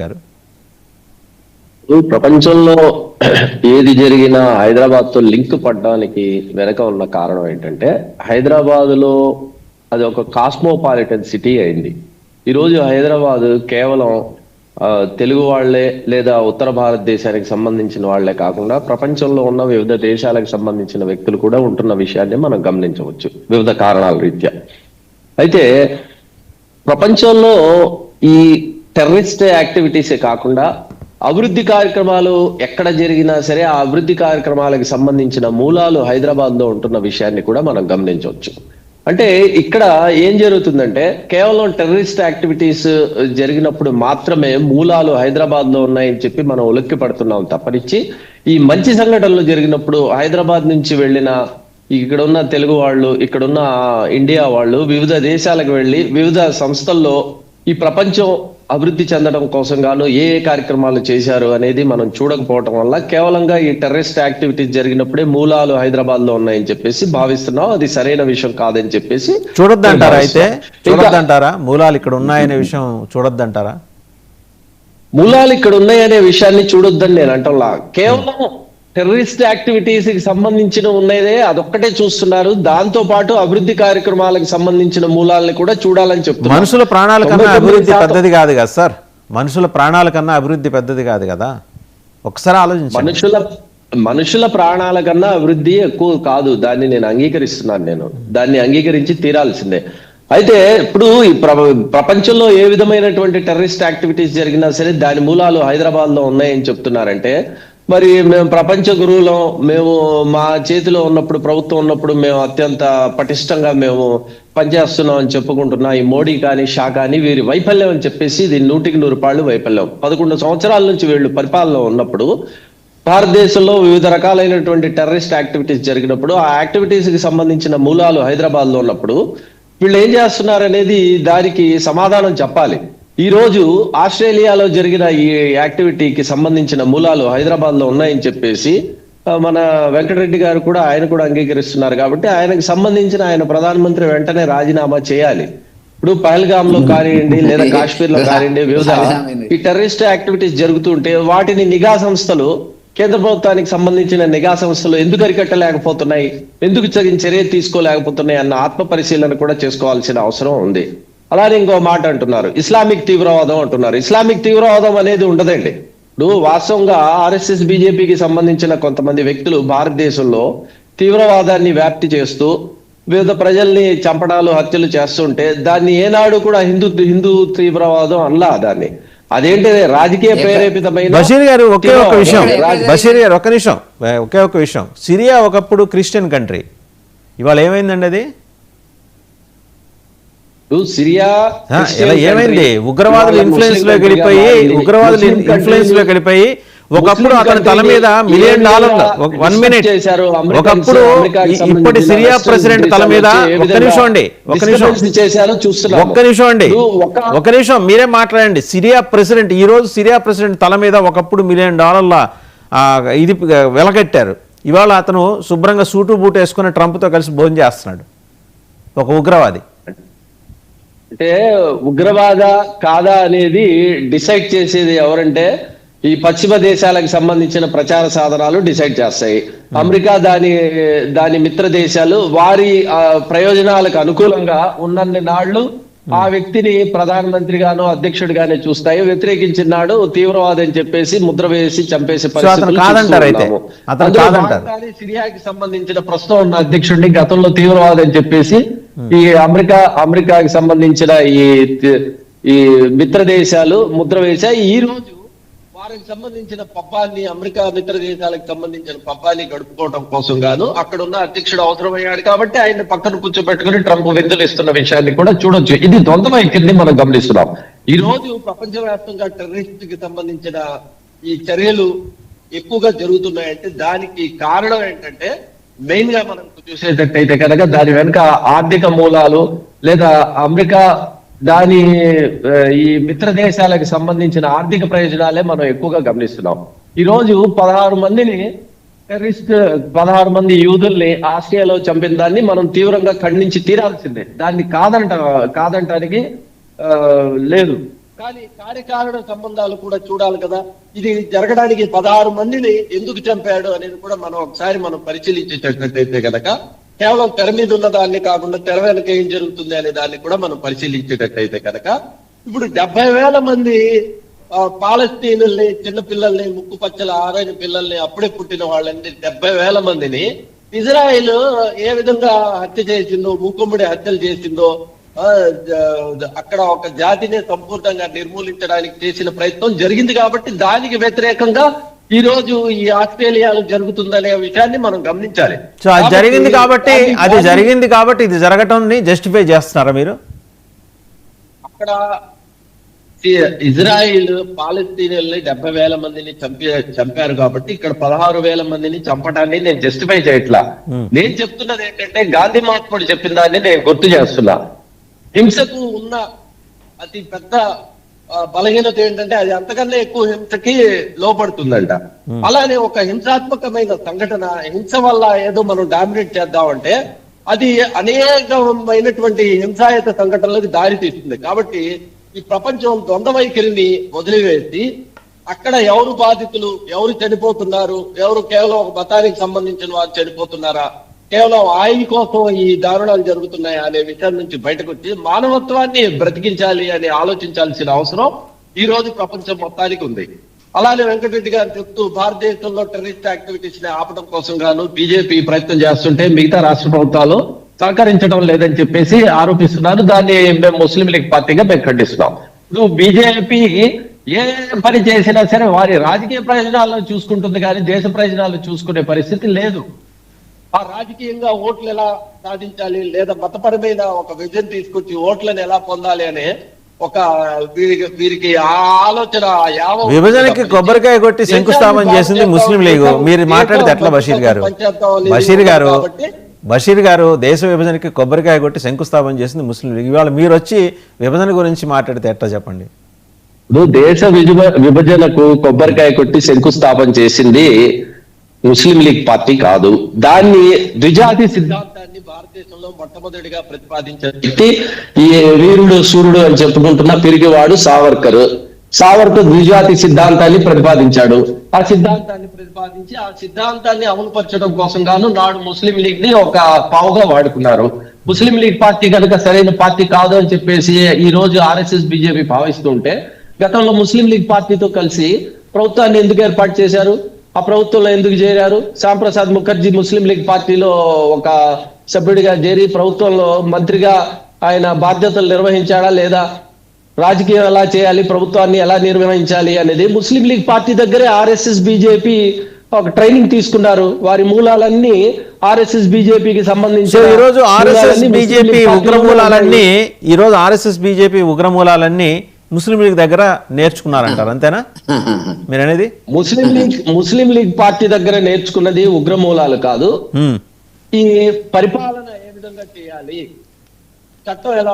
గారు ప్రపంచంలో ఏది జరిగినా హైదరాబాద్ తో లింక్ పడడానికి వెనక ఉన్న కారణం ఏంటంటే హైదరాబాద్ లో అది ఒక కాస్మోపాలిటన్ సిటీ అయింది. ఈరోజు హైదరాబాద్ కేవలం తెలుగు వాళ్లే లేదా ఉత్తర భారతదేశానికి సంబంధించిన వాళ్లే కాకుండా ప్రపంచంలో ఉన్న వివిధ దేశాలకు సంబంధించిన వ్యక్తులు కూడా ఉంటున్న విషయాన్ని మనం గమనించవచ్చు వివిధ కారణాల రీత్యా. అయితే ప్రపంచంలో ఈ టెర్రరిస్ట్ యాక్టివిటీసే కాకుండా అభివృద్ధి కార్యక్రమాలు ఎక్కడ జరిగినా సరే ఆ అభివృద్ధి కార్యక్రమాలకు సంబంధించిన మూలాలు హైదరాబాద్ లో ఉంటున్న విషయాన్ని కూడా మనం గమనించవచ్చు. అంటే ఇక్కడ ఏం జరుగుతుందంటే కేవలం టెర్రరిస్ట్ యాక్టివిటీస్ జరిగినప్పుడు మాత్రమే మూలాలు హైదరాబాద్ లో ఉన్నాయని చెప్పి మనం ఉలిక్కి పడుతున్నాం తప్పనిచ్చి ఈ మంచి సంఘటనలు జరిగినప్పుడు హైదరాబాద్ నుంచి వెళ్ళిన ఇక్కడున్న తెలుగు వాళ్ళు ఇక్కడున్న ఇండియా వాళ్ళు వివిధ దేశాలకు వెళ్ళి వివిధ సంస్థల్లో ఈ ప్రపంచం అభివృద్ధి చెందడం కోసం గాను ఏ కార్యక్రమాలు చేశారు అనేది మనం చూడకపోవటం వల్ల కేవలంగా ఈ టెర్రరిస్ట్ యాక్టివిటీస్ జరిగినప్పుడే మూలాలు హైదరాబాద్ లో ఉన్నాయని చెప్పేసి భావిస్తున్నాం. అది సరైన విషయం కాదని చెప్పేసి చూడొద్దంటారా? అయితే చూడొద్దంటారా? మూలాలు ఇక్కడ ఉన్నాయనే విషయం చూడొద్దంటారా? మూలాలు ఇక్కడ ఉన్నాయనే విషయాన్ని చూడొద్దని నేను అంటలా. కేవలం టెర్రరిస్ట్ యాక్టివిటీస్ కి సంబంధించిన ఉన్నదే అదొక్కటే చూస్తున్నారు. దాంతో పాటు అభివృద్ధి కార్యక్రమాలకు సంబంధించిన మూలాలను కూడా చూడాలని చెప్తున్నారు. మనుషుల ప్రాణాల కన్నా అభివృద్ధి పెద్దది కాదు కదా సార్? మనుషుల ప్రాణాల కన్నా అభివృద్ధి పెద్దది కాదు కదా? ఒకసారి ఆలోచించండి. మనుషుల ప్రాణాల కన్నా అభివృద్ధి ఎక్కువ కాదు. దాన్ని నేను అంగీకరిస్తున్నాను. నేను దాన్ని అంగీకరించి తీరాల్సిందే. అయితే ఇప్పుడు ఈ ప్రపంచంలో ఏ విధమైనటువంటి టెర్రరిస్ట్ యాక్టివిటీస్ జరిగినా సరే దాని మూలాలు హైదరాబాద్ లో ఉన్నాయని చెప్తున్నారంటే మరి మేము ప్రపంచ గురువులం, మేము మా చేతిలో ఉన్నప్పుడు ప్రభుత్వం ఉన్నప్పుడు మేము అత్యంత పటిష్టంగా మేము పనిచేస్తున్నాం అని చెప్పుకుంటున్నా ఈ మోడీ కానీ షా కానీ వీరి వైఫల్యం అని చెప్పేసి ఇది 100% వైఫల్యం. 11 సంవత్సరాల నుంచి వీళ్ళు పరిపాలనలో ఉన్నప్పుడు భారతదేశంలో వివిధ రకాలైనటువంటి టెర్రరిస్ట్ యాక్టివిటీస్ జరిగినప్పుడు ఆ యాక్టివిటీస్ కి సంబంధించిన మూలాలు హైదరాబాద్ లో ఉన్నప్పుడు వీళ్ళు ఏం చేస్తున్నారు అనేది దానికి సమాధానం చెప్పాలి. ఈ రోజు ఆస్ట్రేలియాలో జరిగిన ఈ యాక్టివిటీకి సంబంధించిన మూలాలు హైదరాబాద్ లో ఉన్నాయని చెప్పేసి మన వెంకటరెడ్డి గారు కూడా ఆయన కూడా అంగీకరిస్తున్నారు. కాబట్టి ఆయనకు సంబంధించిన ఆయన ప్రధానమంత్రి వెంటనే రాజీనామా చేయాలి. ఇప్పుడు పహల్గామ్ లో కానివ్వండి లేదా కాశ్మీర్ లో కానివ్వండి వివిధ ఈ టెర్రరిస్ట్ యాక్టివిటీస్ జరుగుతుంటే వాటిని నిఘా సంస్థలు కేంద్ర ప్రభుత్వానికి సంబంధించిన నిఘా సంస్థలు ఎందుకు అరికట్టలేకపోతున్నాయి, ఎందుకు చర్య తీసుకోలేకపోతున్నాయి అన్న ఆత్మ పరిశీలన కూడా చేసుకోవాల్సిన అవసరం ఉంది. అలానే ఇంకో మాట అంటున్నారు ఇస్లామిక్ తీవ్రవాదం అంటున్నారు. ఇస్లామిక్ తీవ్రవాదం అనేది ఉండదండి. ఇప్పుడు వాస్తవంగా ఆర్ఎస్ఎస్ బీజేపీకి సంబంధించిన కొంతమంది వ్యక్తులు భారతదేశంలో తీవ్రవాదాన్ని వ్యాప్తి చేస్తూ వివిధ ప్రజల్ని చంపడాలు హత్యలు చేస్తుంటే దాన్ని ఏనాడు కూడా హిందూ తీవ్రవాదం అనలా. దాన్ని అదేంటి రాజకీయ ప్రేరేపితమైన. బషీర్ గారు ఒకే ఒక విషయం, బషీర్ గారు ఒకే ఒక విషయం, సిరియా ఒకప్పుడు క్రిస్టియన్ కంట్రీ, ఇవాళ ఏమైందండి అది? సిరియా ఏమైంది? ఉగ్రవాదుల ఇన్ఫ్లుయెన్స్ లో గడిపోయి ఒకప్పుడు అతని తల మీద $1 మిలియన్ 1 మినిట్ ఒకప్పుడు ఇప్పటి సిరియా ప్రెసిడెంట్ తల మీద ఒక్క నిమిషం మీరే మాట్లాడండి. ఈ రోజు సిరియా ప్రెసిడెంట్ తల మీద ఒకప్పుడు $1 మిలియన్ ఇది వెలగట్టారు. ఇవాళ అతను శుభ్రంగా సూటు బూటు వేసుకుని ట్రంప్ తో కలిసి భోజనం చేస్తున్నాడు. ఒక ఉగ్రవాది. అంటే ఉగ్రవాద కాదా అనేది డిసైడ్ చేసేది ఎవరంటే ఈ పశ్చిమ దేశాలకు సంబంధించిన ప్రచార సాధనాలు డిసైడ్ చేస్తాయి. అమెరికా దాని మిత్ర దేశాలు వారి ప్రయోజనాలకు అనుకూలంగా ఉన్నన్ని నాళ్లు ఆ వ్యక్తిని ప్రధానమంత్రిగానో అధ్యక్షుడిగానే చూస్తాయి. వ్యతిరేకించిన నాడు తీవ్రవాదం చెప్పేసి ముద్ర వేసి చంపేసే పరిస్థితులు. సిరియాకి సంబంధించిన ప్రస్తుతం ఉన్న అధ్యక్షుడిని గతంలో తీవ్రవాదం చెప్పేసి ఈ అమెరికాకి సంబంధించిన ఈ మిత్ర దేశాలు ముద్ర వేశాయి. ఈ రోజు వారికి సంబంధించిన పబ్బాన్ని అమెరికా మిత్ర దేశాలకు సంబంధించిన పబ్బాన్ని గడుపుకోవడం కోసం గాను అక్కడ ఉన్న అధ్యక్షుడు అవసరమయ్యాడు కాబట్టి ఆయన పక్కన కూర్చోబెట్టుకుని ట్రంప్ విందులు ఇస్తున్న విషయాన్ని కూడా చూడొచ్చు. ఇది ద్వంద్వ వైఖరిని మనం గమనిస్తున్నాం. ఈ రోజు ప్రపంచవ్యాప్తంగా టెర్రరిస్ట్ కి సంబంధించిన ఈ చర్యలు ఎక్కువగా జరుగుతున్నాయంటే దానికి కారణం ఏంటంటే మెయిన్ గా మనం చూసేటట్టయితే కనుక దాని వెనుక ఆర్థిక మూలాలు లేదా అమెరికా దాని ఈ మిత్ర దేశాలకు సంబంధించిన ఆర్థిక ప్రయోజనాలే మనం ఎక్కువగా గమనిస్తున్నాం. ఈ రోజు 16 మందిని టెర్రరిస్ట్ 16 మంది యూదుల్ని ఆస్ట్రియాలో చంపిన దాన్ని మనం తీవ్రంగా ఖండించి తీరాల్సిందే. దాన్ని కాదంటానికి లేదు. కానీ కార్యకారణ సంబంధాలు కూడా చూడాలి కదా. ఇది జరగడానికి 16 మందిని ఎందుకు చంపాడు అనేది కూడా మనం ఒకసారి పరిశీలించేటట్లయితే కనుక కేవలం తెర మీద ఉన్న దాన్ని కాకుండా తెర వెనక ఏం జరుగుతుంది అనే దాన్ని కూడా మనం పరిశీలించేటట్లయితే కనుక ఇప్పుడు 70,000 మంది పాలస్తీనుల్ని, చిన్న పిల్లల్ని, ముక్కు పచ్చల ఆరైన పిల్లల్ని, అప్పుడే పుట్టిన వాళ్ళని 70,000 మందిని ఇజ్రాయెల్ ఏ విధంగా హత్య చేసిందో, మూకుమ్మడి హత్యలు చేసిందో, అక్కడ ఒక జాతిని సంపూర్ణంగా నిర్మూలించడానికి చేసిన ప్రయత్నం జరిగింది. కాబట్టి దానికి వ్యతిరేకంగా ఈ రోజు ఈ ఆస్ట్రేలియాలో జరుగుతుందనే విషయాన్ని మనం గమనించాలి. సో అది జరిగింది కాబట్టి ఇది జరగటం జస్టిఫై చేస్తున్నారా మీరు? అక్కడ ఇజ్రాయిల్ పాలస్తీనియన్లు 70,000 మందిని చంపారు కాబట్టి ఇక్కడ 16,000 మందిని చంపడాన్ని నేను జస్టిఫై చేయట్లా. నేను చెప్తున్నది ఏంటంటే గాంధీ మహాత్ముడు చెప్పిన దాన్ని నేను గుర్తు చేస్తున్నా. హింసకు ఉన్న అతి పెద్ద బలహీనత ఏంటంటే అది అంతకన్నా ఎక్కువ హింసకి లోపడుతుందంట. అలానే ఒక హింసాత్మకమైన సంఘటన, హింస వల్ల ఏదో మనం డామినేట్ చేద్దామంటే అది అనేకమైనటువంటి హింసాయుత సంఘటనలకు దారి తీస్తుంది. కాబట్టి ఈ ప్రపంచం ద్వంద్వ వైఖరిని వదిలివేసి అక్కడ ఎవరు బాధితులు, ఎవరు చనిపోతున్నారు, ఎవరు కేవలం ఒక మతానికి సంబంధించిన వారు చనిపోతున్నారా, కేవలం ఆయన కోసం ఈ దారుణాలు జరుగుతున్నాయా అనే విషయం నుంచి బయటకు వచ్చి మానవత్వాన్ని బ్రతికించాలి అని ఆలోచించాల్సిన అవసరం ఈ రోజు ప్రపంచం మొత్తానికి ఉంది. అలానే వెంకటరెడ్డి గారు చెప్తూ భారతదేశంలో టెర్రరిస్ట్ యాక్టివిటీస్ ని ఆపడం కోసం గాను బీజేపీ ప్రయత్నం చేస్తుంటే మిగతా రాష్ట్ర ప్రభుత్వాలు సహకరించడం లేదని చెప్పేసి ఆరోపిస్తున్నారు. దాన్ని మేము ముస్లిం లీగ్ పార్టీగా మేము ఖండిస్తున్నాం. ఇప్పుడు బీజేపీ ఏ పని చేసినా సరే వారి రాజకీయ ప్రయోజనాలను చూసుకుంటుంది కానీ దేశ ప్రయోజనాలను చూసుకునే పరిస్థితి లేదు. ఆ రాజకీయంగా ఓట్లు ఎలా సాధించాలి, లేదా మతపరమైన ఒక విజన్ తీసుకొచ్చి ఓట్లను ఎలా పొందాలి అనే ఒక వీరికి ఆ ఆలోచన విభజనకి కొబ్బరికాయ కొట్టి శంకుస్థాపన చేసింది ముస్లిం లీగ్. మీరు మాట్లాడితే ఎట్లా బషీర్ గారు దేశ విభజనకి కొబ్బరికాయ కొట్టి శంకుస్థాపన చేసింది ముస్లిం లీగ్. ఇవాళ మీరు వచ్చి విభజన గురించి మాట్లాడితే ఎట్లా చెప్పండి? దేశ విభజనకు కొబ్బరికాయ కొట్టి శంకుస్థాపన చేసింది ముస్లిం లీగ్ పార్టీ కాదు. దాన్ని ద్విజాతి సిద్ధాంతాన్ని భారతదేశంలో మొట్టమొదటిగా ప్రతిపాదించిన వ్యక్తి ఈ వీరుడు సూర్యుడు అని చెప్పుకుంటున్న పిరిగివాడు సావర్కర్ ద్విజాతి సిద్ధాంతాన్ని ప్రతిపాదించాడు. ఆ సిద్ధాంతాన్ని ప్రతిపాదించి ఆ సిద్ధాంతాన్ని అమలుపరచడం కోసం గాను నాడు ముస్లిం లీగ్ ని ఒక పావుగా వాడుకున్నారు. ముస్లిం లీగ్ పార్టీ కనుక సరైన పార్టీ కాదు అని చెప్పేసి ఈ రోజు ఆర్ఎస్ఎస్ బీజేపీ భావిస్తుంటే గతంలో ముస్లిం లీగ్ పార్టీతో కలిసి ప్రభుత్వాన్ని ఎందుకు ఏర్పాటు చేశారు, ఆ ప్రభుత్వంలో ఎందుకు చేరారు? శ్యాంప్రసాద్ ముఖర్జీ ముస్లిం లీగ్ పార్టీలో ఒక సభ్యుడిగా చేరి ప్రభుత్వంలో మంత్రిగా ఆయన బాధ్యతలు నిర్వహించాడా లేదా? రాజకీయం ఎలా చేయాలి, ప్రభుత్వాన్ని ఎలా నిర్వహించాలి అనేది ముస్లిం లీగ్ పార్టీ దగ్గరే ఆర్ఎస్ఎస్ బీజేపీ ఒక ట్రైనింగ్ తీసుకున్నారు. వారి మూలాలన్నీ ఆర్ఎస్ఎస్ బీజేపీకి సంబంధించి ఈరోజు ఆర్ఎస్ఎస్ బీజేపీ ముస్లిం లీగ్ దగ్గర నేర్చుకున్నారంటారు, అంతేనా మీరు అనేది? ముస్లిం లీగ్ పార్టీ దగ్గర నేర్చుకున్నది ఉగ్రమూలాలు కాదు, ఈ పరిపాలన ఏ విధంగా చేయాలి, చట్టం ఎలా